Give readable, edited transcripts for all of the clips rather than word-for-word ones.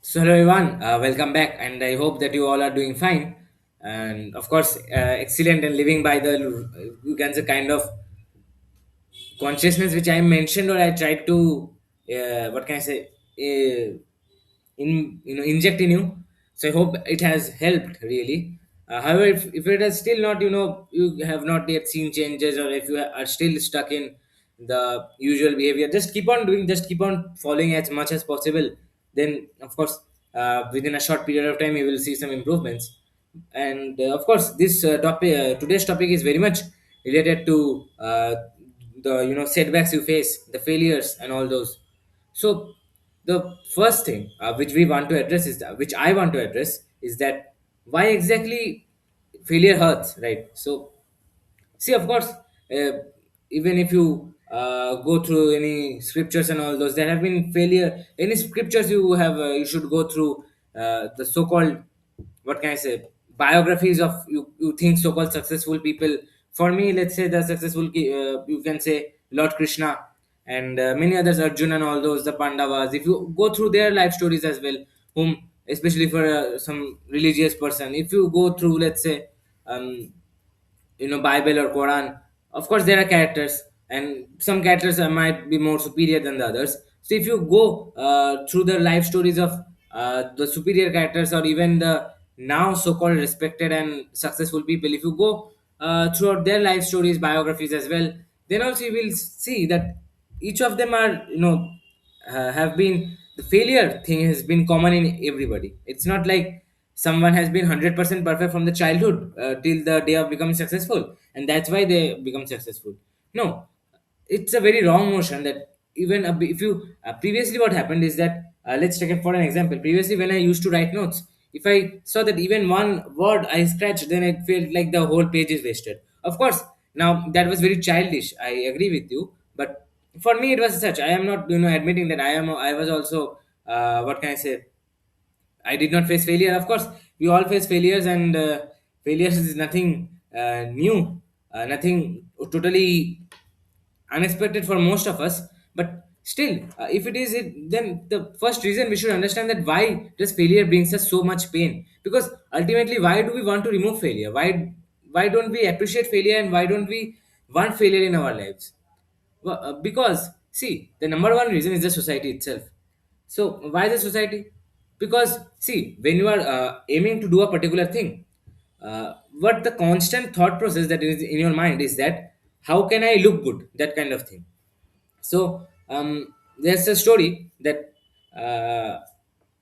So hello everyone, welcome back, and I hope that you all are doing fine. And of course, excellent and living by the you can say kind of consciousness which I mentioned or I tried to what can I say inject in you. So I hope it has helped really. However, if it has still not you have not yet seen changes, or if you are still stuck in the usual behavior, just keep on doing, just keep on following as much as possible. Then of course, within a short period of time you will see some improvements. And of course, this topic today's topic is very much related to the setbacks you face, the failures and all those. So the first thing which we want to address is that, which I want to address, is that why exactly failure hurts, right? So see, of course, uh, even if you go through any scriptures and all those, there have been failure. Any scriptures you have, you should go through the so-called, what can I say, biographies of you think so-called successful people. For me, let's say the successful, you can say Lord Krishna and many others, Arjun and all those, the Pandavas. If you go through their life stories as well, whom especially for some religious person, if you go through, let's say, um, Bible or Quran, of course there are characters, and some characters might be more superior than the others. So if you go through the life stories of the superior characters, or even the now so-called respected and successful people, if you go throughout their life stories, biographies as well, then also you will see that each of them are, have been, the failure thing has been common in everybody. It's not like someone has been 100% perfect from the childhood till the day of becoming successful, and that's why they become successful. No, it's a very wrong notion that even if you previously, what happened is that, let's take it for an example. Previously, when I used to write notes, if I saw that even one word I scratched, then it felt like the whole page is wasted. Of course, now that was very childish, I agree with you, but for me it was such. I am not admitting that I was also, what can I say, I did not face failure. Of course, we all face failures, and failures is nothing new, nothing totally unexpected for most of us. But still, if it is it, then the first reason we should understand that why does failure brings us so much pain? Because ultimately, why do we want to remove failure? Why don't we appreciate failure, and why don't we want failure in our lives? Well, because see, the number one reason is the society itself. So why the society? Because see, when you are aiming to do a particular thing, what the constant thought process that is in your mind is that how can I look good? That kind of thing. So there's a story that uh,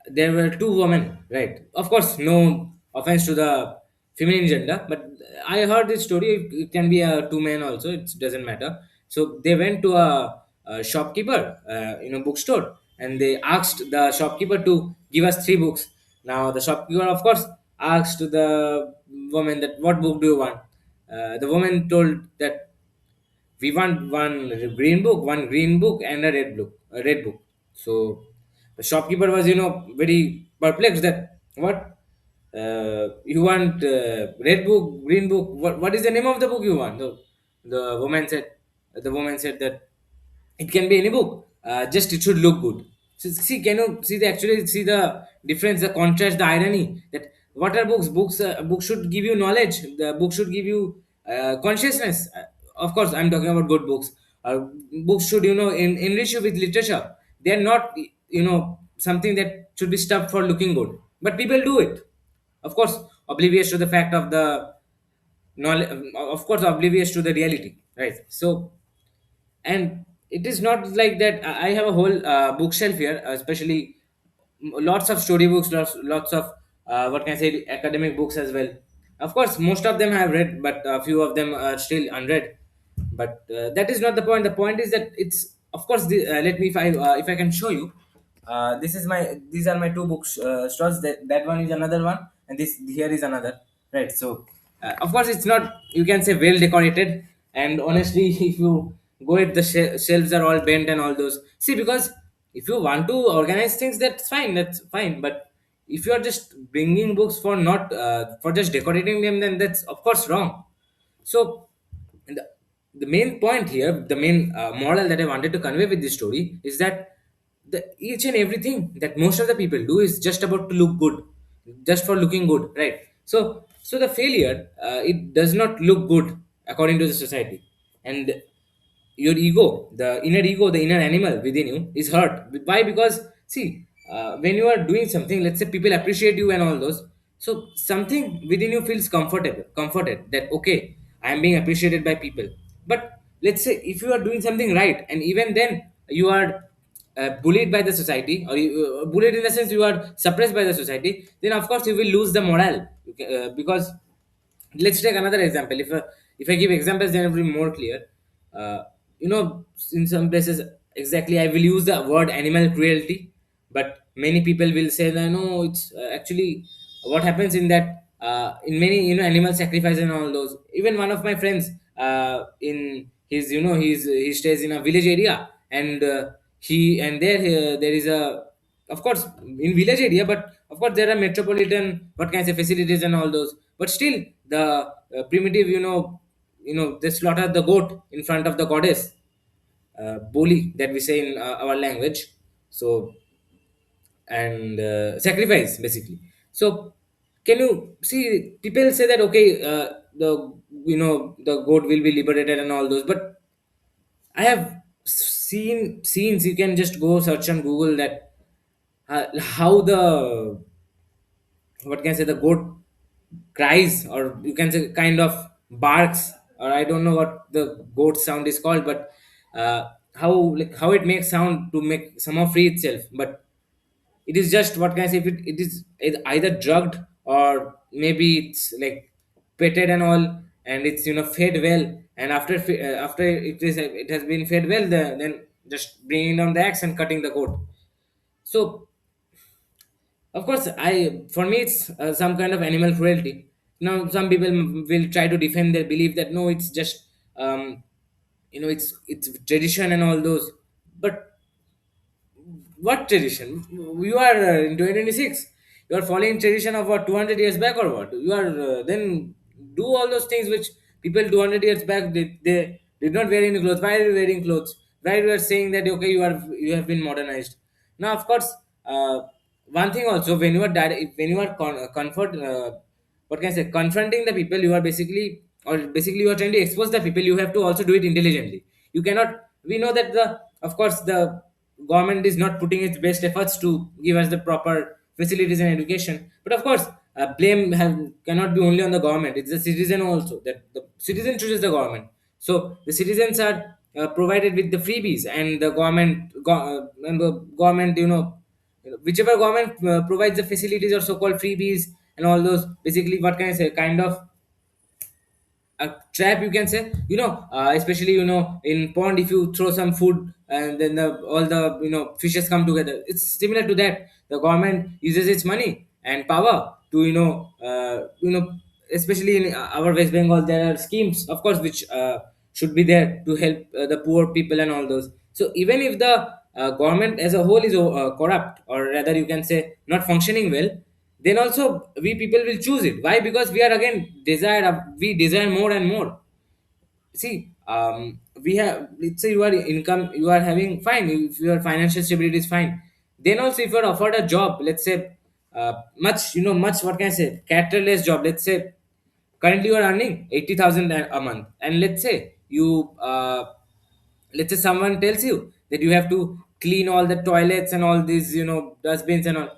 there were two women, right? Of course, no offense to the feminine gender, but I heard this story. It can be a two men also. It doesn't matter. So they went to a shopkeeper, bookstore, and they asked the shopkeeper to give us three books. Now the shopkeeper, of course, asked the woman that what book do you want. The woman told that we want one green book and a red book. So the shopkeeper was, very perplexed that what, you want red book, green book. What is the name of the book you want? The woman said. The woman said that it can be any book. Just it should look good. So see, can you see the actually see the difference, the contrast, the irony that what are books? Books should give you knowledge. The book should give you consciousness. Of course, I'm talking about good books. Books should enrich you with literature. They are not something that should be stuffed for looking good. But people do it. Of course, oblivious to the fact of the knowledge. Of course, oblivious to the reality. Right. So, and it is not like that. I have a whole bookshelf here, especially lots of storybooks, lots of what can I say, academic books as well. Of course, most of them I have read, but a few of them are still unread. But that is not the point. The point is that it's, of course, let me, if I can show you, these are my two books stores. That one is another one, and this here is another, right? So of course it's not, you can say, well decorated. And honestly, if you go it, the shelves are all bent and all those. See, because if you want to organize things, that's fine. But if you are just bringing books for not for just decorating them, then that's of course wrong. So the main point here, the main moral that I wanted to convey with this story is that the each and everything that most of the people do is just about to look good, just for looking good, right? So the failure, it does not look good according to the society. And your ego, the inner animal within you is hurt. Why? Because see, when you are doing something, let's say people appreciate you and all those, so something within you feels comforted that okay, I am being appreciated by people. But let's say if you are doing something right and even then you are bullied by the society, or bullied in the sense you are suppressed by the society, then of course you will lose the morale. Because let's take another example. If I give examples, then it will be more clear. uh, in some places, exactly, I will use the word animal cruelty, but many people will say that no, it's actually what happens in that, in many animal sacrifice and all those. Even one of my friends, in his he stays in a village area, and there is a, of course, in village area, but of course there are metropolitan, what can I say, facilities and all those. But still the primitive, they slaughter the goat in front of the goddess, boli, that we say in our language. So, and sacrifice basically. So can you see, people say that okay, the the goat will be liberated and all those, but I have seen scenes. You can just go search on Google that, how the, what can I say, the goat cries, or you can say kind of barks, or I don't know what the goat sound is called, but how, like, how it makes sound to make somehow free itself. But it is just, what can I say, if it is either drugged, or maybe it's like petted and all, and it's fed well, and after it has been fed well, then just bringing down the axe and cutting the goat. So of course, for me it's some kind of animal cruelty. Now some people will try to defend their belief that no, it's just, it's tradition and all those. But what tradition? You are in 2026. You are following tradition of what, 200 years back, or what? You are then do all those things which people 200 years back they did not wear any clothes. Why are you wearing clothes? Why you are saying that okay, you have been modernized? Now, of course, one thing also, when you are when you are what can I say, confronting the people, you are basically you are trying to expose the people. You have to also do it intelligently. You cannot. We know that of course, the government is not putting its best efforts to give us the proper facilities and education. But of course, cannot be only on the government. It's the citizen also, that the citizen chooses the government. So the citizens are provided with the freebies, and the government, whichever government provides the facilities or so-called freebies and all those. Basically, what can I say, kind of a trap, you can say. Especially in pond, if you throw some food, and then all the fishes come together. It's similar to that. The government uses its money and power to especially in our West Bengal, there are schemes, of course, which should be there to help the poor people and all those. So even if the government as a whole is corrupt, or rather you can say not functioning well, then also we people will choose it. Why? Because we are again we desire more and more. See, we have, let's say, you are having fine, if your financial stability is fine, then also if you are offered a job, let's say, much, what can I say, characterless job, let's say. Currently you are earning 80,000 a month, and let's say someone tells you that you have to clean all the toilets and all these dustbins and all,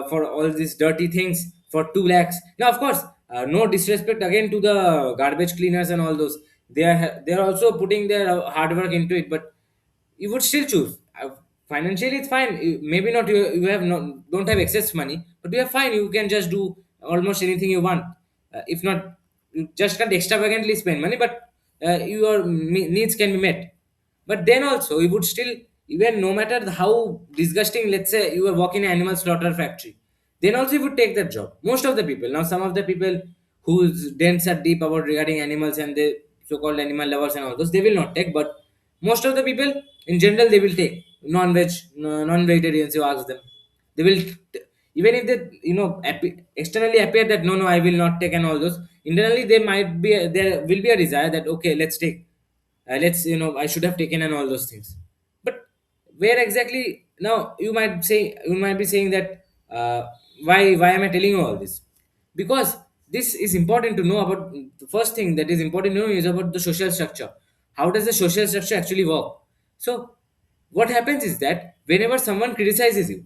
for all these dirty things for 2 lakhs. Now of course, no disrespect again to the garbage cleaners and all those. They are also putting their hard work into it, but you would still choose. Financially it's fine. Maybe not, you have not, don't have excess money, but you are fine, you can just do almost anything you want. If not, you just can't extravagantly spend money, but your needs can be met. But then also you would still, even no matter how disgusting, let's say you are working in an animal slaughter factory, then also you would take that job. Most of the people, now some of the people whose dents are deep about regarding animals, and they so-called animal lovers and all those, they will not take. But most of the people in general, they will take non-veg, non-vegetarians. You ask them, they will even if they externally appear that no, no, I will not take and all those, internally they might be, there will be a desire that okay, let's take, let's I should have taken and all those things. But where exactly Now you might be saying that, why am I telling you all this? Because this is important to know about. The first thing that is important to know is about the social structure. How does the social structure actually work? So what happens is that whenever someone criticizes you,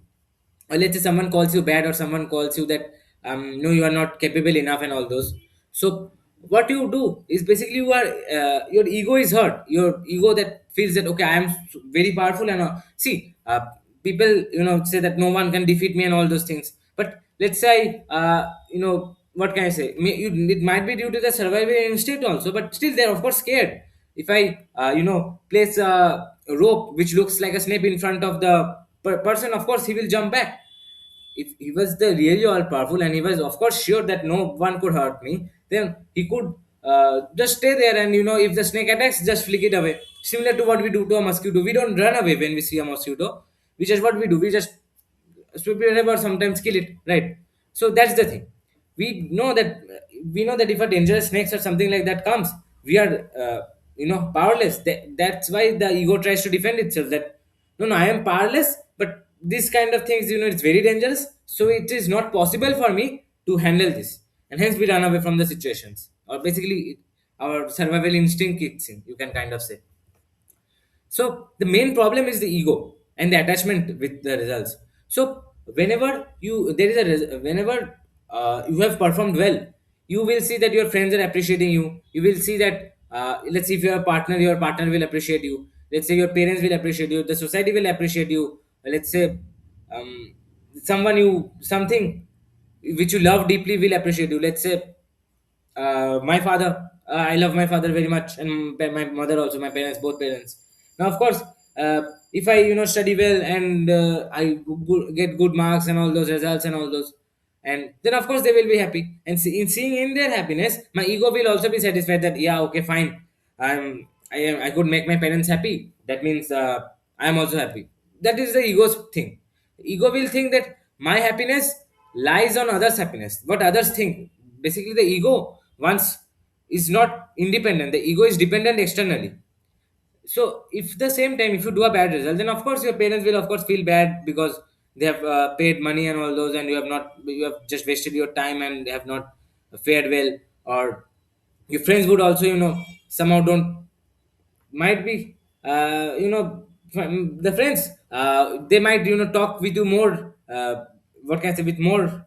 or let's say someone calls you bad, or someone calls you that, no, you are not capable enough and all those, so what you do is basically your ego is hurt, your ego that feels that, okay, I am very powerful, and see, people say that no one can defeat me and all those things. But let's say, what can I say, it might be due to the survival instinct also, but still they're of course scared. If I place a rope which looks like a snake in front of the person, of course he will jump back. If he was the really all powerful and he was of course sure that no one could hurt me, then he could just stay there, and if the snake attacks, just flick it away, similar to what we do to a mosquito. We don't run away when we see a mosquito, which is what we do, we just sweep it away or sometimes kill it, right? So that's the thing. We know that we know that if a dangerous snakes or something like that comes, we are powerless. That's why the ego tries to defend itself, that no, no, I am powerless, but this kind of things, it's very dangerous, so it is not possible for me to handle this, and hence we run away from the situations, or basically our survival instinct kicks in, you can kind of say. So the main problem is the ego and the attachment with the results. So whenever you have performed well, you will see that your friends are appreciating you. You will see that, let's say if you're a partner, your partner will appreciate you. Let's say your parents will appreciate you. The society will appreciate you. Let's say, um, something which you love deeply will appreciate you. Let's say, my father, I love my father very much, and my mother also, my parents, both parents. Now of course, if I study well, and get good marks and all those results and all those, and then of course they will be happy, and in seeing in their happiness, my ego will also be satisfied that, yeah, okay, fine, I could make my parents happy, that means, I am also happy. That is the ego's thing. Ego will think that my happiness lies on others happiness, what others think. Basically the ego once is not independent, the ego is dependent externally. So if the same time, if you do a bad result, then of course your parents will of course feel bad, because they have paid money and all those, and you have just wasted your time and have not fared well. Or your friends would also somehow don't, might be, the friends, they might talk with you more, what can I say, with more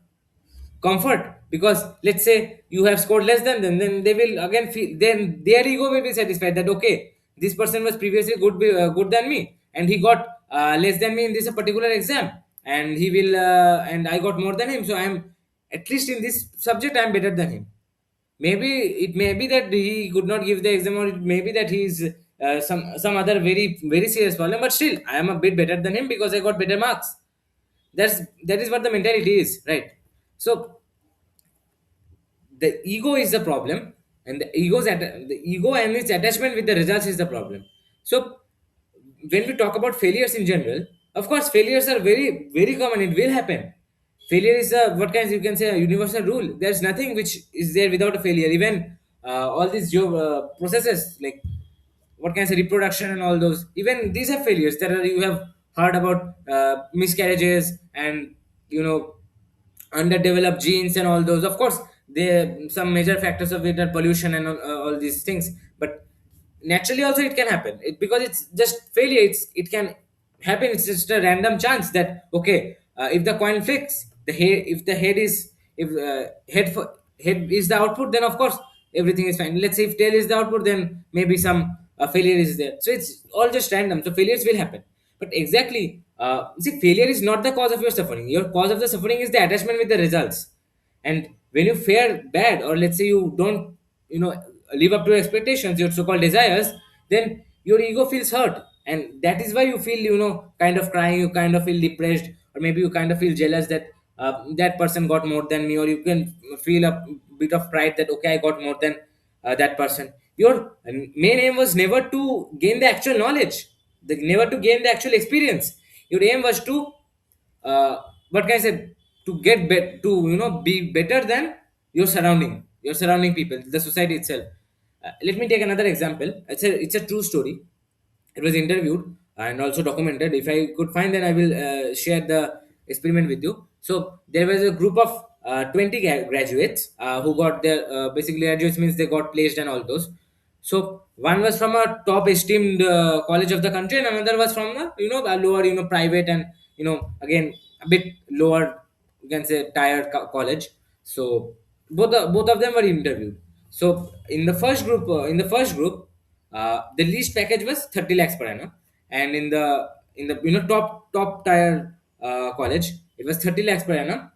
comfort, because let's say you have scored less than them, then they will again feel, then their ego will be satisfied that, okay, this person was previously good than me, and he got less than me in this particular exam, and he will and I got more than him, so I am, at least in this subject, I am better than him. Maybe it may be that he could not give the exam, or it may be that he's some other very very serious problem, but still I am a bit better than him because I got better marks. That is what the mentality is, right? So the ego is the problem, and the ego and its attachment with the results is the problem. So when we talk about failures in general, of course failures are very very common, it will happen. Failure is a, what kind, you can say, a universal rule. There's nothing which is there without a failure. Even all these job processes, like, what can I say, reproduction and all those, even these are failures. There are, you have heard about miscarriages, and you know underdeveloped genes and all those. Of course there some major factors of it are pollution and all these things, but naturally also it can happen, because it's just failure, it can happen. It's just a random chance that, okay, if the coin flicks the head, if the head is, if head is the output, then of course everything is fine. Let's say if tail is the output, then maybe some failure is there. So it's all just random, so failures will happen. But exactly, see, failure is not the cause of your suffering. Your cause of the suffering is the attachment with the results. And when you fare bad, or let's say you don't you know live up to your expectations, your so-called desires, then your ego feels hurt, and that is why you feel, kind of crying, you kind of feel depressed, or maybe you kind of feel jealous that that person got more than me, or you can feel a bit of pride that, okay, I got more than that person. Your main aim was never to gain the actual knowledge, never to gain the actual experience. Your aim was to, what can I say, to to be better than your surrounding people, the society itself. Let me take another example. It's a true story. It was interviewed. and also documented. If I could find, then I will share the experiment with you. So there was a group of 20 graduates who got their basically graduates means they got placed and all those. So one was from a top esteemed college of the country, and another was from the a lower private, and again a bit lower, you can say, tier college. So both of them were interviewed. So in the first group, the least package was 30 lakhs per annum, and in the top tier college, it was 30 lakhs per annum,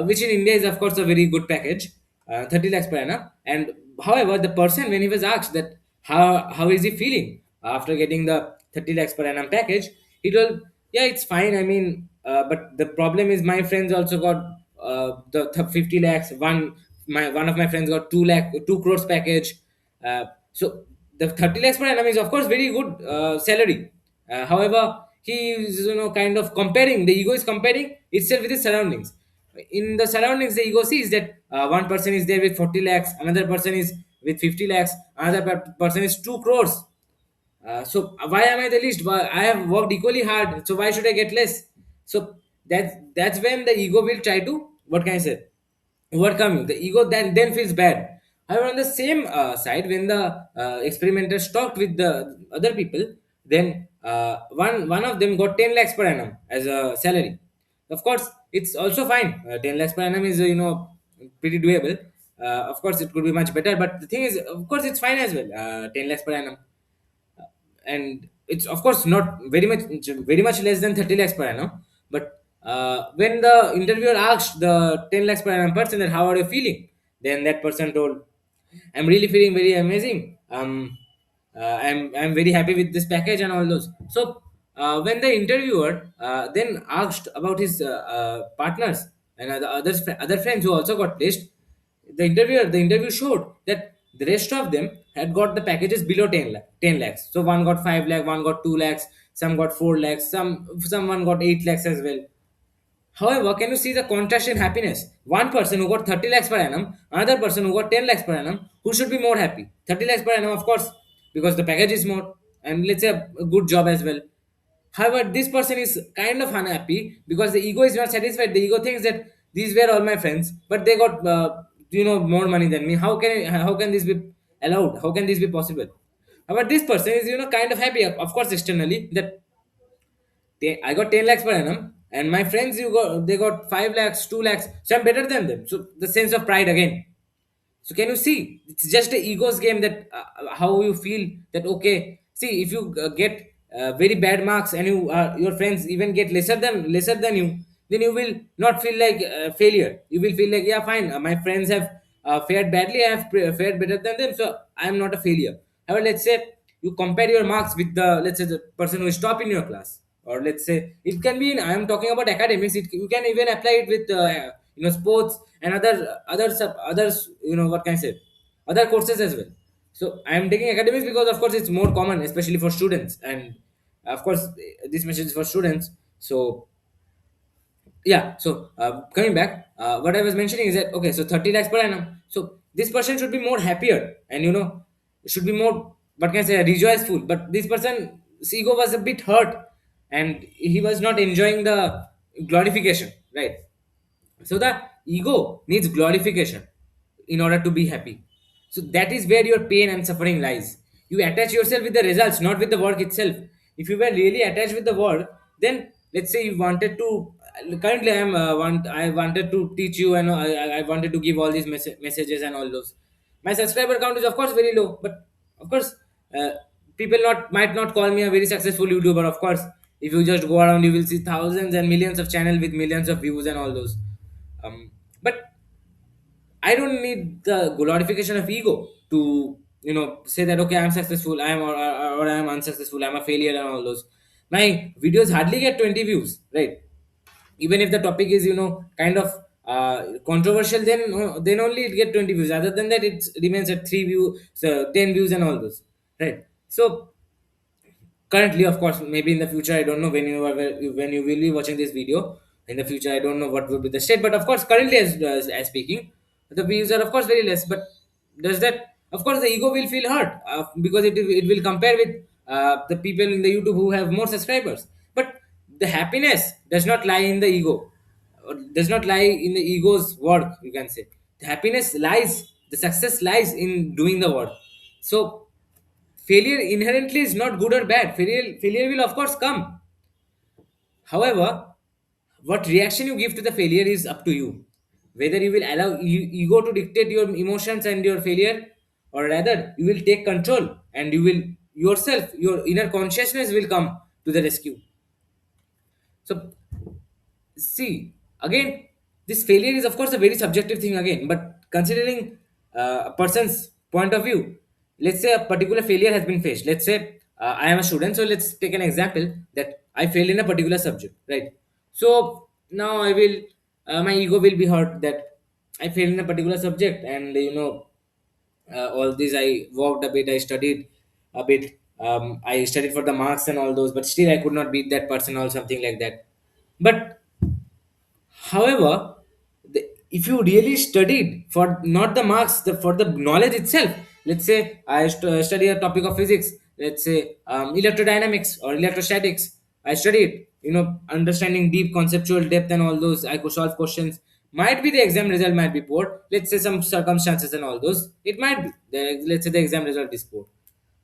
which in India is of course a very good package, 30 lakhs per annum. And however, the person, when he was asked that how is he feeling after getting the 30 lakhs per annum package, he told, yeah, it's fine. I mean, but the problem is my friends also got the 50 lakhs. One of my friends got 2 crores package. So the 30 lakhs per annum is of course very good salary. However, he is kind of comparing. The ego is comparing itself with his surroundings. In the surroundings, the ego sees that one person is there with 40 lakhs, another person is with 50 lakhs, another person is 2 crores. So why am I the least? Why I have worked equally hard, so why should I get less? So that's when the ego will try to, what can I say, overcome you. The ego then feels bad. However, on the same side, when the experimenters talked with the other people, then one of them got 10 lakhs per annum as a salary. Of course, it's also fine. 10 lakhs per annum is pretty doable. Of course, it could be much better, but the thing is, of course, it's fine as well. 10 lakhs per annum, and it's of course not very much less than 30 lakhs per annum. But when the interviewer asked the 10 lakhs per annum person that how are you feeling, then that person told, I'm really feeling very amazing. I'm very happy with this package and all those. So when the interviewer then asked about his partners and other friends who also got placed, the interview showed that the rest of them had got the packages below 10 lakhs. So one got 5 lakh, one got 2 lakhs, some got 4 lakhs, someone got 8 lakhs as well. However, can you see the contrast in happiness? One person who got 30 lakhs per annum, another person who got 10 lakhs per annum, who should be more happy? 30 lakhs per annum, of course, because the package is more, and let's say a good job as well. However, this person is kind of unhappy because the ego is not satisfied. The ego thinks that these were all my friends, but they got more money than me. How can this be allowed? How can this be possible? However, this person is kind of happy, of course, externally, that I got 10 lakhs per annum, and my friends they got 5 lakhs, 2 lakhs, so I'm better than them. So the sense of pride again. So can you see? It's just a ego's game, that how you feel that okay. See, if you get very bad marks, and your friends even get lesser than you, then you will not feel like failure. You will feel like, yeah, fine. My friends have fared badly. I have fared better than them, so I am not a failure. However, let's say you compare your marks with the, let's say, the person who is top in your class, or let's say it can be in, I am talking about academics. You can even apply it with sports and others, what can I say, other courses as well. So I am taking academics because of course it's more common, especially for students, and of course this message is for students. So yeah, so coming back, what I was mentioning is that okay, so 30 lakhs per annum, so this person should be more happier, and should be more, what can I say, rejoiceful. But this person's ego was a bit hurt, and he was not enjoying the glorification, right? So the ego needs glorification in order to be happy. So that is where your pain and suffering lies. You attach yourself with the results, not with the work itself. If you were really attached with the work, then let's say you wanted to. Currently, I wanted to teach you, and I wanted to give all these messages and all those. My subscriber count is of course very low, but of course, uh, people not might not call me a very successful YouTuber. Of course, if you just go around, you will see thousands and millions of channel with millions of views and all those. But I don't need the glorification of ego to say that okay, I'm successful, or I'm unsuccessful, I'm a failure and all those. My videos hardly get 20 views, right? Even if the topic is kind of controversial, then only it get 20 views. Other than that, it remains at 3 views, so 10 views and all those, right? So currently, of course, maybe in the future, I don't know when you will be watching this video. In the future, I don't know what will be the state, but of course, currently, as speaking, the views are of course very less. But does that, of course, the ego will feel hurt because it will compare with the people in the YouTube who have more subscribers. But the happiness does not lie in the ego, or does not lie in the ego's work, you can say. The happiness lies, the success lies in doing the work. So failure inherently is not good or bad. Failure will of course come. However, what reaction you give to the failure is up to you. Whether you will allow ego to dictate your emotions and your failure, or rather, you will take control and you will yourself, your inner consciousness will come to the rescue. So, see, again, this failure is, of course, a very subjective thing again, but considering a person's point of view, let's say a particular failure has been faced. Let's say I am a student, so let's take an example that I failed in a particular subject, right? So now my ego will be hurt that I failed in a particular subject, and all this I worked a bit, I studied a bit, I studied for the marks and all those, but still I could not beat that person or something like that. But however, if you really studied for not the marks, for the knowledge itself, let's say I study a topic of physics, let's say electrodynamics or electrostatics, I studied, understanding deep conceptual depth and all those, I could solve questions. Might be the exam result might be poor. Let's say some circumstances and all those, it might be. Let's say the exam result is poor.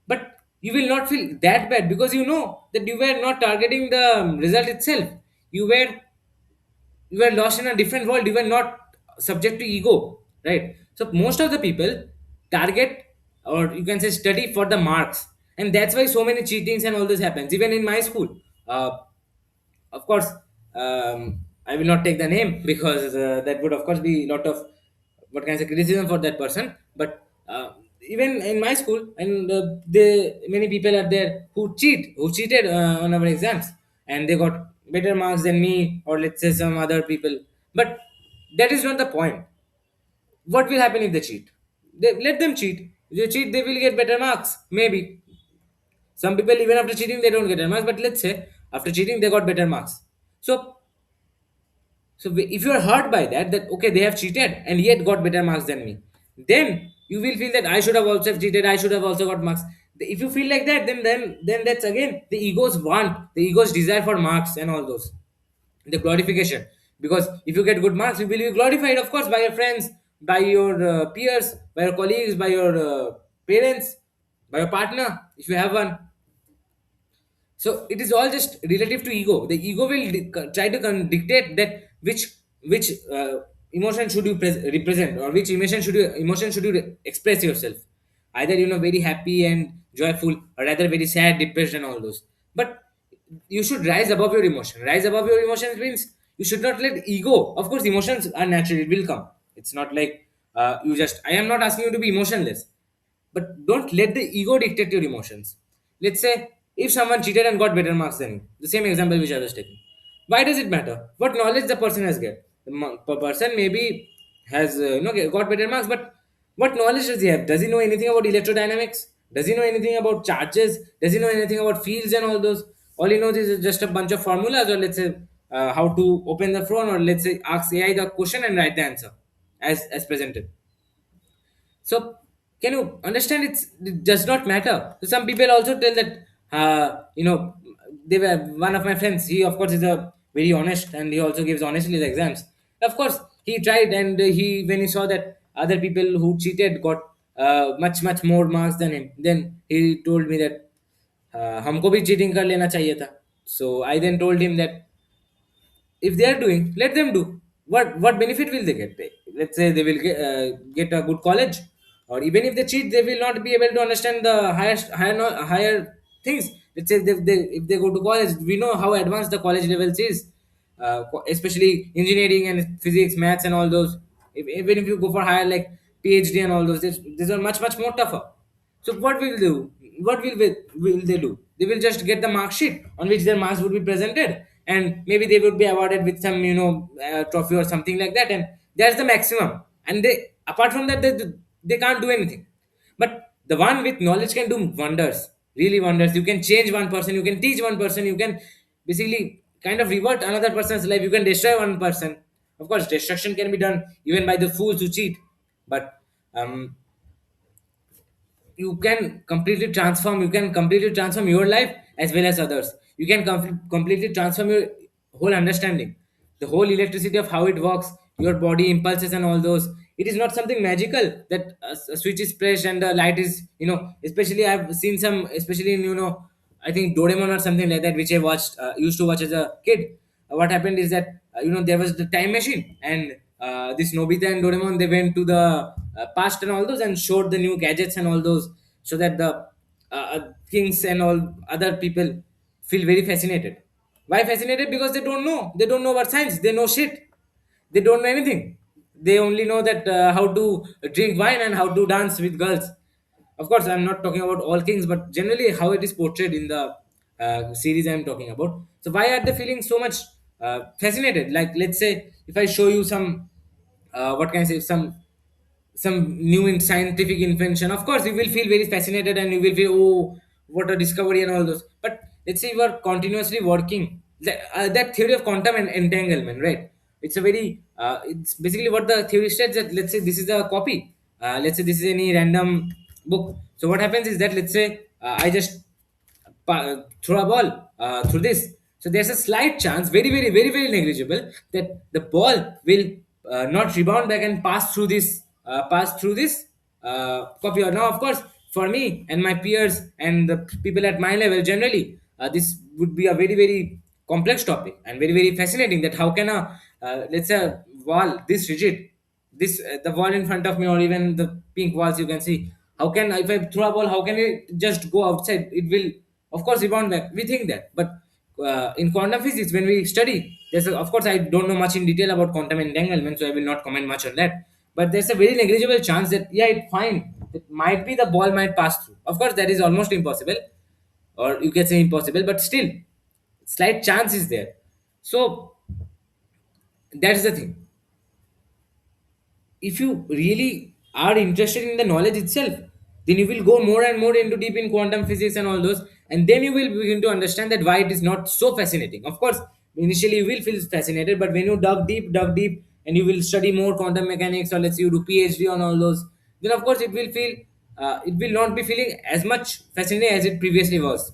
But you will not feel that bad because you know that you were not targeting the result itself. You were you were lost in a different world, you were not subject to ego, right? So most of the people target, or you can say study for the marks, and that's why so many cheatings and all this happens even in my school. uh, of course, I will not take the name because that would of course be a lot of what can I say criticism for that person. But even in my school, and the many people are there who cheated on our exams, and they got better marks than me, or let's say some other people. But that is not the point. What will happen if they cheat? Let them cheat. If they cheat, they will get better marks. Maybe some people even after cheating they don't get better marks. But let's say after cheating they got better marks. So if you are hurt by that, that okay, they have cheated and yet got better marks than me, then you will feel that I should have also cheated, I should have also got marks. If you feel like that, then that's again the ego's want, the ego's desire for marks and all those, the glorification. Because if you get good marks, you will be glorified, of course, by your friends, by your peers, by your colleagues, by your parents, by your partner, if you have one. So it is all just relative to ego. The ego will try to dictate that which emotion should you represent, or which emotion should you express yourself. Either very happy and joyful, or rather very sad, depressed, and all those. But you should rise above your emotion. Rise above your emotions means you should not let ego. Of course, emotions are natural; it will come. It's not like you just. I am not asking you to be emotionless, but don't let the ego dictate your emotions. Let's say if someone cheated and got better marks than you, the same example which I was taking. Why does it matter? What knowledge the person has get? The person maybe has got better marks, but what knowledge does he have? Does he know anything about electrodynamics? Does he know anything about charges? Does he know anything about fields and all those? All he knows is just a bunch of formulas, or let's say how to open the phone, or let's say ask AI the question and write the answer as presented. So can you understand? It does not matter. So some people also tell that they were one of my friends. He of course is a very honest, and he also gives honestly the exams. Of course, he tried, and he when he saw that other people who cheated got much more marks than him, then he told me that हमको भी cheating कर लेना चाहिए था. So I then told him that if they are doing, let them do. What benefit will they get? Let's say they will get a good college, or even if they cheat, they will not be able to understand the higher things. Let's say if they go to college, we know how advanced the college levels is, especially engineering and physics, maths, and all those. Even if you go for higher like PhD and all those, these are much more tougher. So what will do? Will they do? They will just get the mark sheet on which their marks would be presented, and maybe they would be awarded with some trophy or something like that, and that's the maximum. And they apart from that they can't do anything. But the one with knowledge can do wonders, really wonders. You can change one person, you can teach one person, you can basically kind of revert another person's life. You can destroy one person. Of course, destruction can be done even by the fools who cheat, but um you can completely transform your life as well as others. You can completely transform your whole understanding, the whole electricity of how it works, your body impulses and all those. It is not something magical that a switch is pressed and the light is, especially I've seen some, especially in, I think Doraemon or something like that, which I watched, used to watch as a kid. What happened is that, there was the time machine, and this Nobita and Doraemon, they went to the past and all those, and showed the new gadgets and all those, so that the kings and all other people feel very fascinated. Why fascinated? Because they don't know about science, they know shit, they don't know anything. They only know that how to drink wine and how to dance with girls. Of course, I'm not talking about all kings, but generally how it is portrayed in the series I'm talking about. So why are they feeling so much fascinated? Like, let's say if I show you some, what can I say, some new in scientific invention, of course you will feel very fascinated and you will feel, oh, what a discovery and all those. But let's say you are continuously working that theory of quantum entanglement, right? It's a very it's basically what the theory states, that let's say this is a copy, let's say this is any random book. So what happens is that, let's say I just throw a ball through this. So there's a slight chance, very, very, very, very negligible, that the ball will not rebound back and pass through this copy. Or now, of course, for me and my peers and the people at my level, generally, this would be a very, very complex topic and very, very fascinating. That how can a let's say a wall this rigid, this the wall in front of me, or even the pink walls you can see, how can, if I throw a ball, how can it just go outside? It will, of course, rebound back. We think that, but in quantum physics, when we study, of course, I don't know much in detail about quantum entanglement, so I will not comment much on that. But there's a very negligible chance that, yeah, it's fine. It might be the ball might pass through. Of course, that is almost impossible, or you can say impossible, but still, slight chance is there. So that's the thing. If you really are interested in the knowledge itself, then you will go more and more into deep in quantum physics and all those, and then you will begin to understand that why it is not so fascinating. Of course, initially you will feel fascinated, but when you dug deep, and you will study more quantum mechanics, or let's say you do PhD on all those, then of course it will not be feeling as much fascinating as it previously was.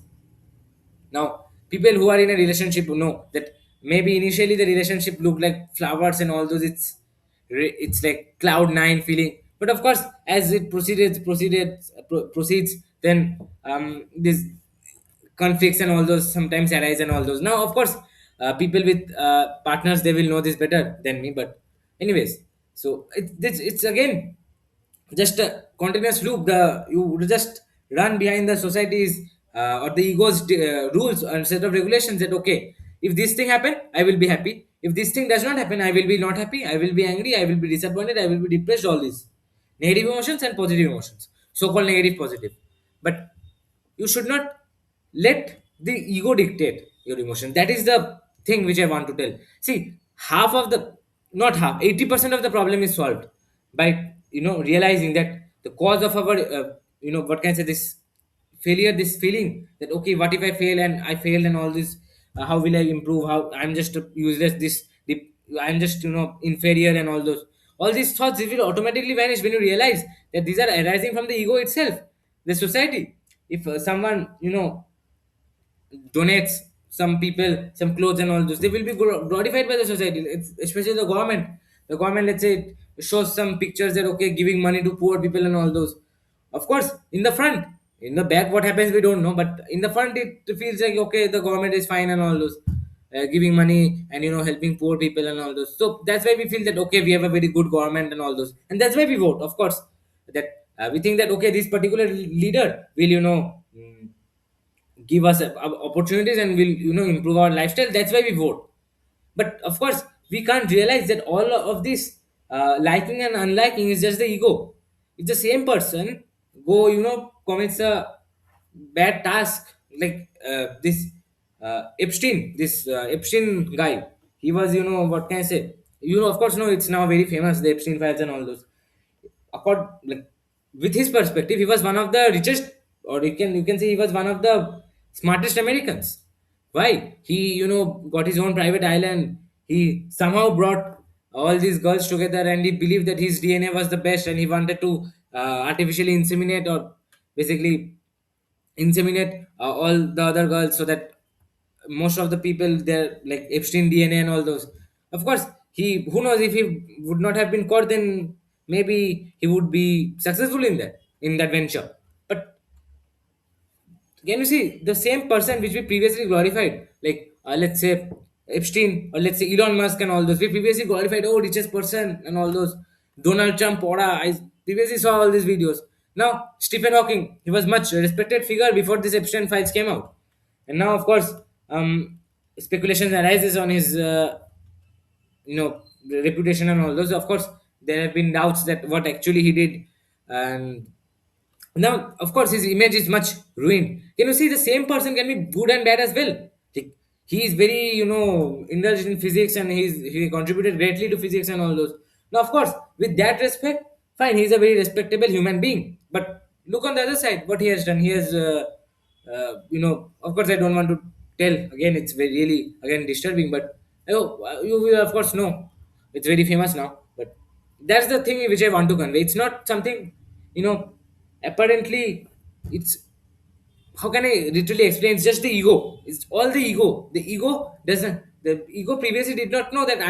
Now, people who are in a relationship know that maybe initially the relationship looked like flowers and all those. It's like cloud nine feeling. But of course, as it proceeds, then this conflicts and all those sometimes arise and all those. Now, of course, people with partners, they will know this better than me. But anyways, so it's again just a continuous loop. You would just run behind the society's or the ego's rules and set of regulations, that okay, if this thing happen, I will be happy. If this thing does not happen, I will be not happy. I will be angry. I will be disappointed. I will be depressed. All these negative emotions and positive emotions, so-called negative, positive. But you should not let the ego dictate your emotion. That is the thing which I want to tell. See, half of the not half 80% of the problem is solved by realizing that the cause of our what can I say, this failure, this feeling that okay, what if I fail, and I failed and all this, how will I improve, how I'm just useless, I'm just inferior and all these thoughts, it will automatically vanish when you realize that these are arising from the ego itself, the society. If someone donates some people some clothes and all those, they will be glorified by the society. Especially the government. The government, let's say, it shows some pictures that okay, giving money to poor people and all those. Of course, in the front, in the back, what happens we don't know, but in the front, it feels like okay, the government is fine and all those, giving money and helping poor people and all those. So that's why we feel that okay, we have a very good government and all those, and that's why we vote. Of course, that we think that okay, this particular leader will give us opportunities and will improve our lifestyle. That's why we vote. But of course, we can't realize that all of this liking and unliking is just the ego. It's the same person go commits a bad task, like this Epstein guy. He was, what can I say, of course, no, it's now very famous, the Epstein files and all those. Like, with his perspective, he was one of the richest, or you can say he was one of the smartest Americans. Why? He got his own private island. He somehow brought all these girls together, and he believed that his DNA was the best, and he wanted to artificially inseminate or basically inseminate all the other girls, so that most of the people they're like Epstein DNA and all those. Of course, he, who knows, if he would not have been caught, then maybe he would be successful in that venture. But can you see the same person which we previously glorified, like let's say Epstein, or let's say Elon Musk and all those. We previously glorified, oh, richest person and all those. Donald Trump, Ora. I previously saw all these videos. Now Stephen Hawking, he was much respected figure before this Epstein files came out, and now of course, speculations arises on his reputation and all those. Of course, there have been doubts that what actually he did, and now, of course, his image is much ruined. Can you see the same person can be good and bad as well? Like, he is very, indulged in physics, and he contributed greatly to physics and all those. Now, of course, with that respect, fine, he's a very respectable human being. But look on the other side, what he has done. He has, of course, I don't want to tell again. It's very really again disturbing, but you will of course know. It's very famous now, but that's the thing which I want to convey. It's not something, you know apparently, it's, how can I literally explain? It's just the ego. It's all the ego. The ego previously did not know that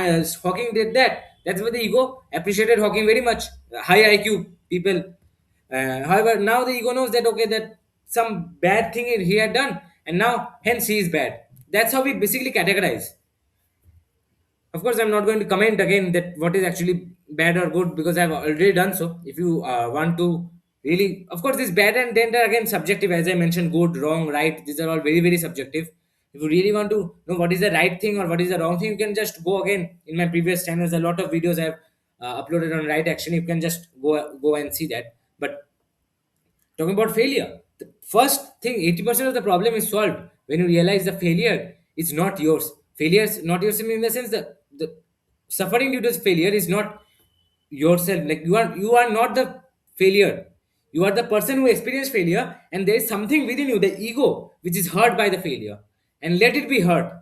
Hawking did that. That's why the ego appreciated Hawking very much. High IQ people. However, now the ego knows that, okay, that some bad thing he had done, and now hence he is bad. That's how we basically categorize. Of course, I'm not going to comment again that what is actually bad or good, because I've already done so. If you want to really, of course, this bad and then are again subjective. As I mentioned, good, wrong, right. These are all very, very subjective. If you really want to know what is the right thing or what is the wrong thing, you can just go again in my previous channels. A lot of videos I've uploaded on right action. You can just go and see that. But talking about failure, the first thing, 80% of the problem is solved when you realize the failure is not yours. Failure is not yours in the sense that the suffering due to failure is not yourself. Like, you are not the failure. You are the person who experienced failure, and there is something within you, the ego, which is hurt by the failure. And let it be hurt.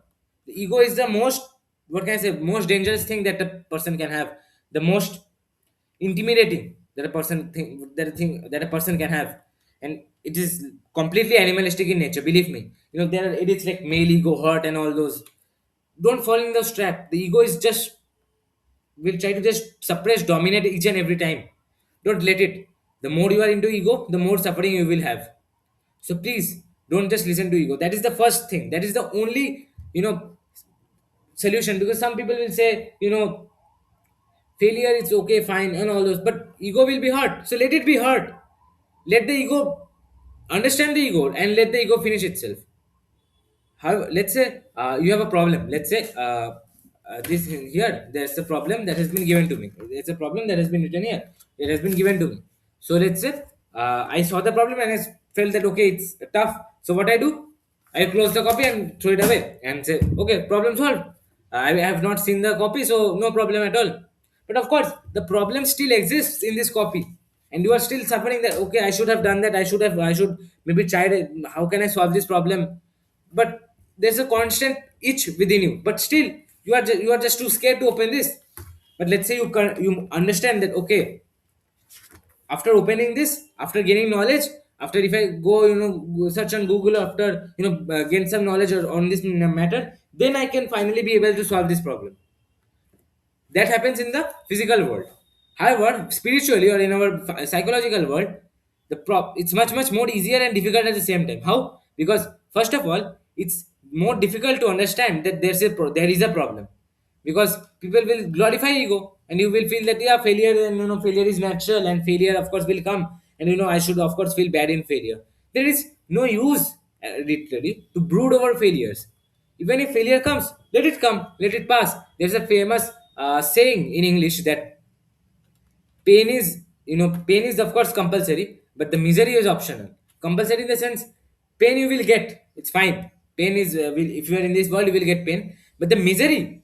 The ego is the most, what can I say, most dangerous thing that a person can have. The most intimidating that a person can have, and it is completely animalistic in nature. Believe me, there are idiots like male ego hurt and all those. Don't fall in those trap. The ego is just will try to just suppress, dominate each and every time. Don't let it. The more you are into ego, the more suffering you will have. So please don't just listen to ego. That is the first thing. That is the only solution. Because some people will say, failure is okay, fine, and all those, but ego will be hurt, so let it be hurt. Let the ego understand the ego, and let the ego finish itself. How, let's say you have a problem. Let's say this here, there's a problem that has been given to me. It's a problem that has been written here. It has been given to me. So let's say I saw the problem and I felt that, okay, it's tough. So what I do, I close the copy and throw it away and say, okay, problem solved. I have not seen the copy, so no problem at all. But of course, the problem still exists in this copy, and you are still suffering that, okay, I should have done that. I should maybe tried it. How can I solve this problem? But there's a constant itch within you, but still you are just too scared to open this. But let's say you understand that, okay, after opening this, after gaining knowledge, after if I go, search on Google, after gain some knowledge on this matter, then I can finally be able to solve this problem. That happens in the physical world. However, spiritually or in our psychological world, it's much much more easier and difficult at the same time. How? Because first of all, it's more difficult to understand that there is a problem, because people will glorify ego, and you will feel that, yeah, failure, and failure is natural, and failure of course will come, and I should of course feel bad in failure. There is no use, literally, to brood over failures. Even if failure comes, let it come, let it pass. There's a famous saying in English that pain is of course compulsory, but the misery is optional. Compulsory in the sense, pain you will get, it's fine. Pain is, if you are in this world, you will get pain, but the misery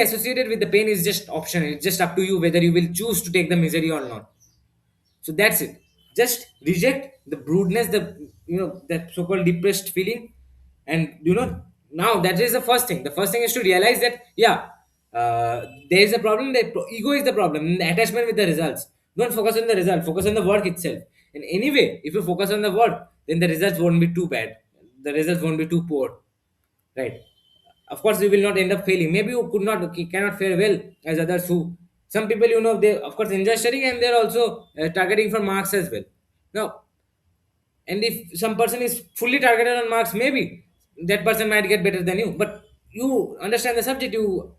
associated with the pain is just optional. It's just up to you whether you will choose to take the misery or not. So that's it. Just reject the broodness, that so-called depressed feeling, and now that is the first thing. The first thing is to realize that, yeah, there is a problem. That ego is the problem. The attachment with the results. Don't focus on the result. Focus on the work itself. And anyway, if you focus on the work, then the results won't be too bad. The results won't be too poor, right? Of course, you will not end up failing. Maybe you cannot fare well as others who. Some people, they of course enjoy studying and they're also targeting for marks as well. Now, and if some person is fully targeted on marks, maybe that person might get better than you. But you understand the subject, you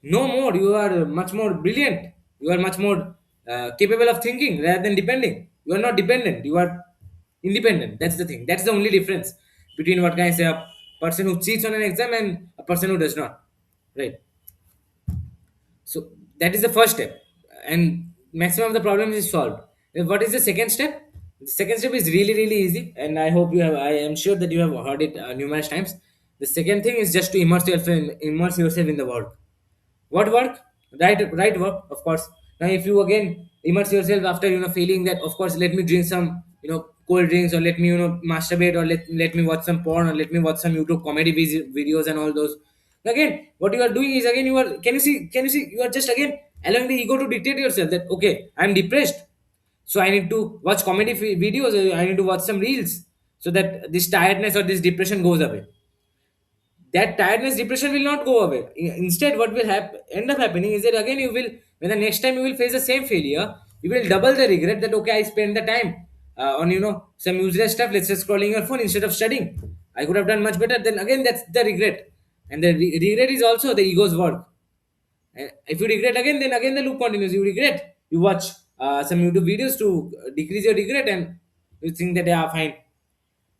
know more, you are much more brilliant, you are much more capable of thinking rather than depending. You are not dependent, you are independent. That's the thing. That's the only difference between, what can I say, a person who cheats on an exam and a person who does not. Right. So that is the first step, and maximum of the problems is solved. And what is the second step? The second step is really really easy, and I hope you have. I am sure that you have heard it numerous times. The second thing is just to immerse yourself in the work. What work? Right work, of course. Now, if you again immerse yourself after feeling that, of course, let me drink some cold drinks, or let me masturbate, or let me watch some porn, or let me watch some YouTube comedy videos and all those. Again, what you are doing is, again, you are can you see you are just again allowing the ego to dictate yourself that, okay, I'm depressed, so I need to watch comedy videos, I need to watch some reels, so that this tiredness or this depression goes away. That tiredness, depression will not go away. Instead, what will end up happening is that, again, you will, when the next time you will face the same failure, you will double the regret that, okay, I spent the time on some useless stuff, let's say scrolling your phone instead of studying. I could have done much better. Then again, that's the regret. And the regret is also the ego's work. And if you regret again, then again the loop continues. You regret, you watch some YouTube videos to decrease your regret, and you think that, yeah, fine.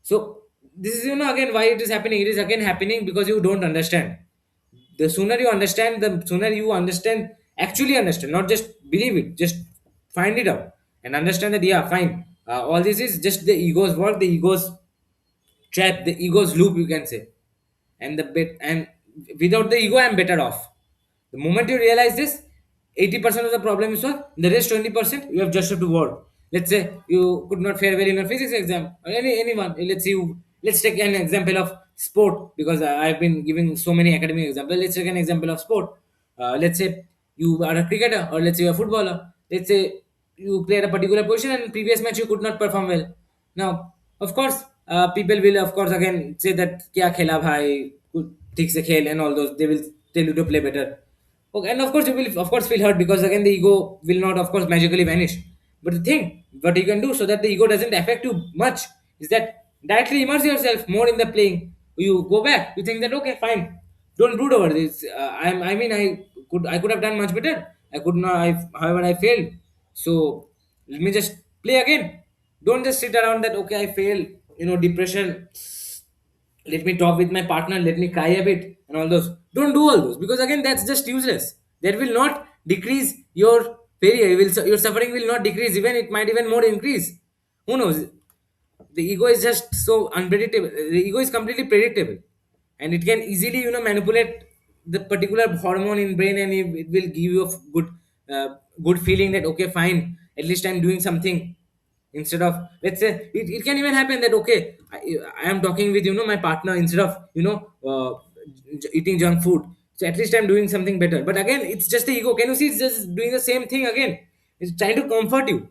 So this is, again, why it is happening. It is again happening because you don't understand. The sooner you understand, the sooner you understand, actually understand, not just believe it, just find it out and understand that, yeah, fine. All this is just the ego's work, the ego's trap, the ego's loop, you can say. And without the ego, I'm better off. The moment you realize this, 80% of the problem is solved. The rest 20%, you have just have to work. Let's say you could not fare well in a physics exam, or anyone. Let's take an example of sport, because I've been giving so many academic examples. Let's take an example of sport. Let's say you are a cricketer, or let's say you're a footballer. Let's say you played a particular position and previous match you could not perform well. Now, of course, people will, of course, again say that kya khela bhai, ठीक से खेल, and all those. They will tell you to play better. Okay, and of course you will, of course, feel hurt, because again the ego will not, of course, magically vanish. But the thing, what you can do so that the ego doesn't affect you much, is that directly immerse yourself more in the playing. You go back, you think that, okay, fine, don't brood over this. I mean, I could have done much better. I could not. However, I failed. So let me just play again. Don't just sit around that, okay, I failed. Depression, let me talk with my partner, let me cry a bit, and all those. Don't do all those, because again that's just useless. That will not decrease your failure. Your suffering will not decrease, even it might even more increase. Who knows? The ego is just so unpredictable. The ego is completely predictable, and it can easily manipulate the particular hormone in brain, and it will give you a good feeling that, okay, fine, at least I'm doing something. Instead of, let's say, it can even happen that, okay, I am talking with my partner, instead of eating junk food, so at least I'm doing something better. But again, it's just the ego. Can you see, it's just doing the same thing again. It's trying to comfort you.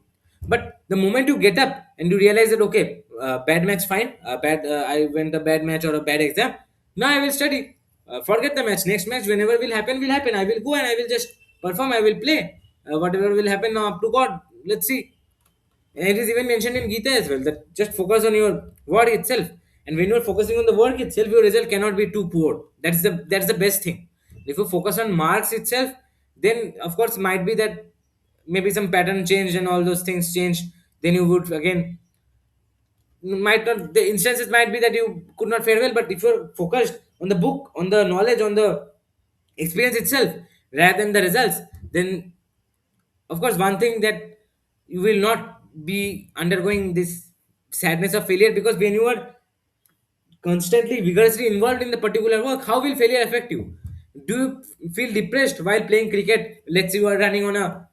But the moment you get up and you realize that, okay, bad match, fine, bad I went a bad match or a bad exam, now I will study. Forget the match. Next match, whenever will happen, I will go and I will just perform, I will play. Whatever will happen, now up to God. Let's see. And it is even mentioned in Gita as well, that just focus on your work itself. And when you're focusing on the work itself, your result cannot be too poor. That's the best thing. If you focus on marks itself, then of course might be that maybe some pattern changed and all those things changed. Then you would again, might not, the instances might be that you could not fare well. But if you're focused on the book, on the knowledge, on the experience itself, rather than the results, then of course one thing that you will not be undergoing this sadness of failure, because when you are constantly vigorously involved in the particular work, how will failure affect you? Do you feel depressed while playing cricket? Let's say you are running on a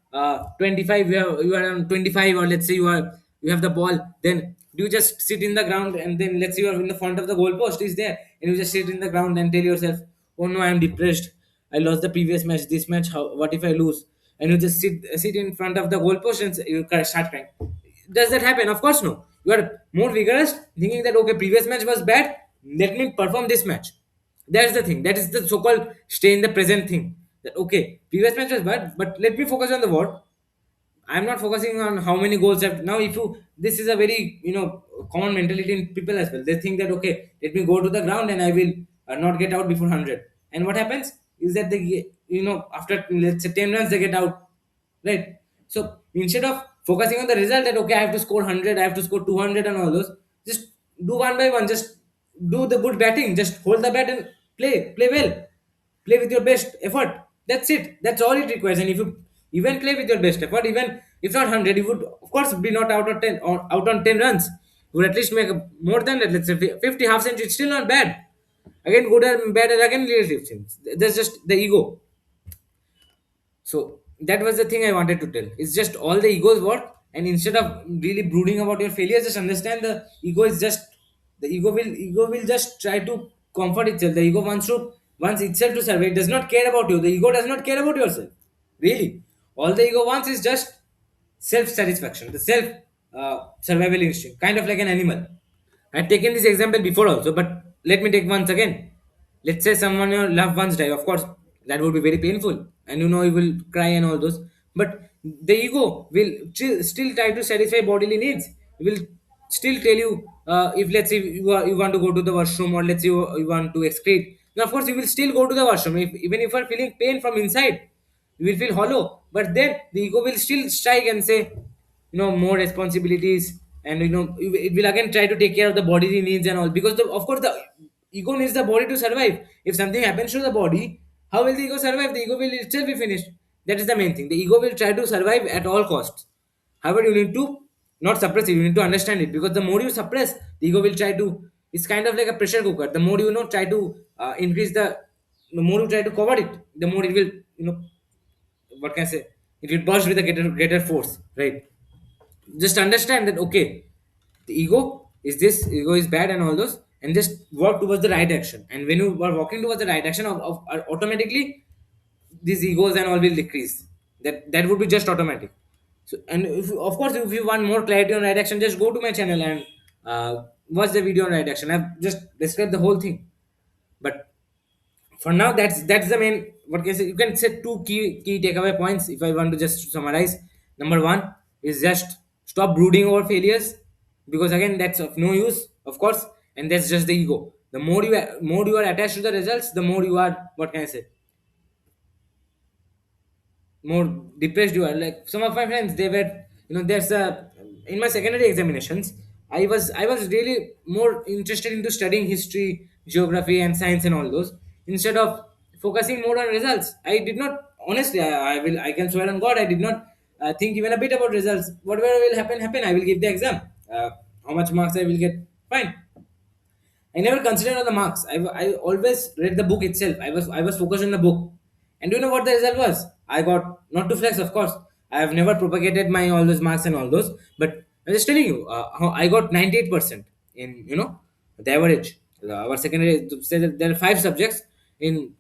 25, you are on 25, or let's say you have the ball. Then do you just sit in the ground, and then let's say you are in the front of the goalpost is there, and you just sit in the ground and tell yourself, oh no, I am depressed, I lost the previous match, this match, what if I lose? And you just sit in front of the goalpost and you start crying. Does that happen? Of course no. You are more vigorous, thinking that okay, previous match was bad, let me perform this match. That's the thing. That is the so-called stay in the present thing. That okay, previous match was bad, but let me focus on the what. I'm not focusing on how many goals have now. If you, this is a very common mentality in people as well. They think that okay, let me go to the ground and I will not get out before 100. And what happens is that they after let's say 10 runs they get out, right? So instead of focusing on the result that okay, I have to score 100, I have to score 200 and all those, just do one by one. Just do the good batting. Just hold the bat and play well, play with your best effort. That's it. That's all it requires. And if you even play with your best effort, even if not 100, you would of course be not out of 10 or out on 10 runs. You would at least make more than that. Let's say 50 half century. It's still not bad. Again, good and bad, and again leadership things. That's just the ego. So that was the thing I wanted to tell. It's just all the egos work, and instead of really brooding about your failures, just understand the ego will just try to comfort itself. The ego wants itself to survive. It does not care about you. The ego does not care about yourself. Really, all the ego wants is just self satisfaction, the self survival instinct, kind of like an animal. I've taken this example before also, but let me take once again. Let's say someone your loved ones die. Of course, that would be very painful, and you will cry and all those. But the ego will still try to satisfy bodily needs. It will still tell you if let's say you want to go to the washroom, or let's say you want to excrete. Now, of course, you will still go to the washroom. Even if you are feeling pain from inside, you will feel hollow. But then the ego will still strike and say, more responsibilities, and it will again try to take care of the bodily needs and all, because of course the ego needs the body to survive. If something happens to the body, how will the ego survive? The ego will itself be finished. That is the main thing. The ego will try to survive at all costs. However, you need to not suppress it, you need to understand it, because the more you suppress, the ego will try to, it's kind of like a pressure cooker. The more try to increase the more you try to cover it, the more it will, what can I say, it will burst with a greater force, right? Just understand that okay, the ego is bad and all those, and just work towards the right action. And when you are walking towards the right action, automatically these egos and all will decrease. That would be just automatic. So, and of course, if you want more clarity on right action, just go to my channel and watch the video on right action. I've just described the whole thing. But for now, that's the main, what can I say, you can say two key takeaway points if I want to just summarize. Number one is just stop brooding over failures, because again that's of no use, of course. And that's just the ego. The more you are attached to the results, the more you are, what can I say, more depressed you are. Like some of my friends, they were, there's a, in my secondary examinations, I was really more interested into studying history, geography and science and all those, instead of focusing more on results. I did not, honestly, I can swear on god, I did not think even a bit about results. Whatever will happen, I will give the exam. How much marks I will get, fine. I never considered on the marks. I always read the book itself. I was focused on the book. And do you know what the result was? I got, not to flex, of course. I have never propagated my all those marks and all those. But I'm just telling you, how I got 98% in the average. Our secondary say that there are five subjects in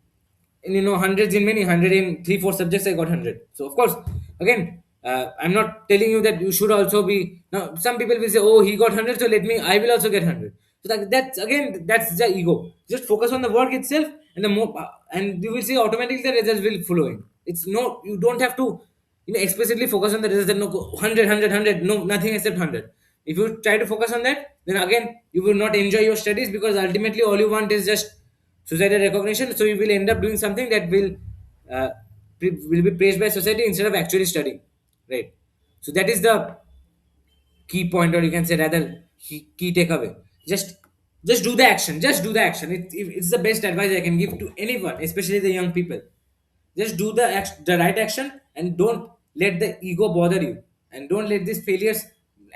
hundreds in many, 100 in three four subjects I got 100. So of course, again, I'm not telling you that you should also be. Now some people will say, oh, he got 100, so let me, I will also get 100. So that's again, that's the ego. Just focus on the work itself, and the more and you will see automatically the results will follow in. It's no, you don't have to explicitly focus on the results. That no 100 no, nothing except 100. If you try to focus on that, then again you will not enjoy your studies, because ultimately all you want is just societal recognition. So you will end up doing something that uh, will be praised by society instead of actually studying, right? So that is the key point, or you can say rather key takeaway. Just do the action. Just do the action. It's the best advice I can give to anyone, especially the young people. Just do the right action, and don't let the ego bother you, and don't let these failures.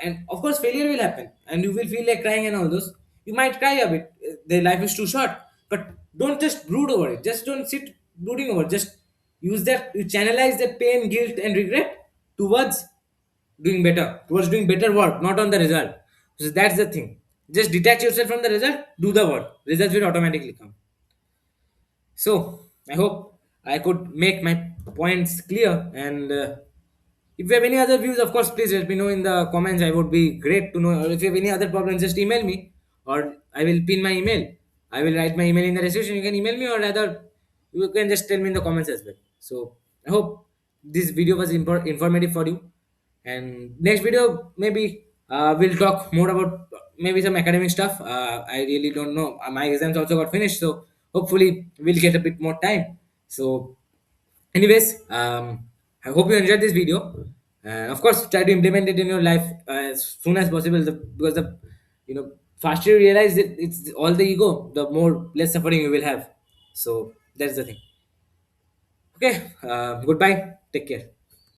And of course, failure will happen, and you will feel like crying and all those. You might cry a bit. The life is too short, but don't just brood over it. Just don't sit brooding over it. Just use that. You channelize that pain, guilt, and regret towards towards doing better work, not on the result. So that's the thing. Just detach yourself from the result. Do the work. Results will automatically come. So I hope I could make my points clear, and If you have any other views, of course, please let me know in the comments. I would be great to know. Or if you have any other problems, just email me, or I will pin my email. I will write my email in the description. You can email me, or rather, you can just tell me in the comments as well. So I hope this video was informative for you. And next video, maybe we'll talk more about maybe some academic stuff. I really don't know. My exams also got finished, so hopefully we'll get a bit more time. So anyways, I hope you enjoyed this video, and of course try to implement it in your life as soon as possible, because the faster you realize that it's all the ego, the more less suffering you will have. So that's the thing. Okay, goodbye, take care.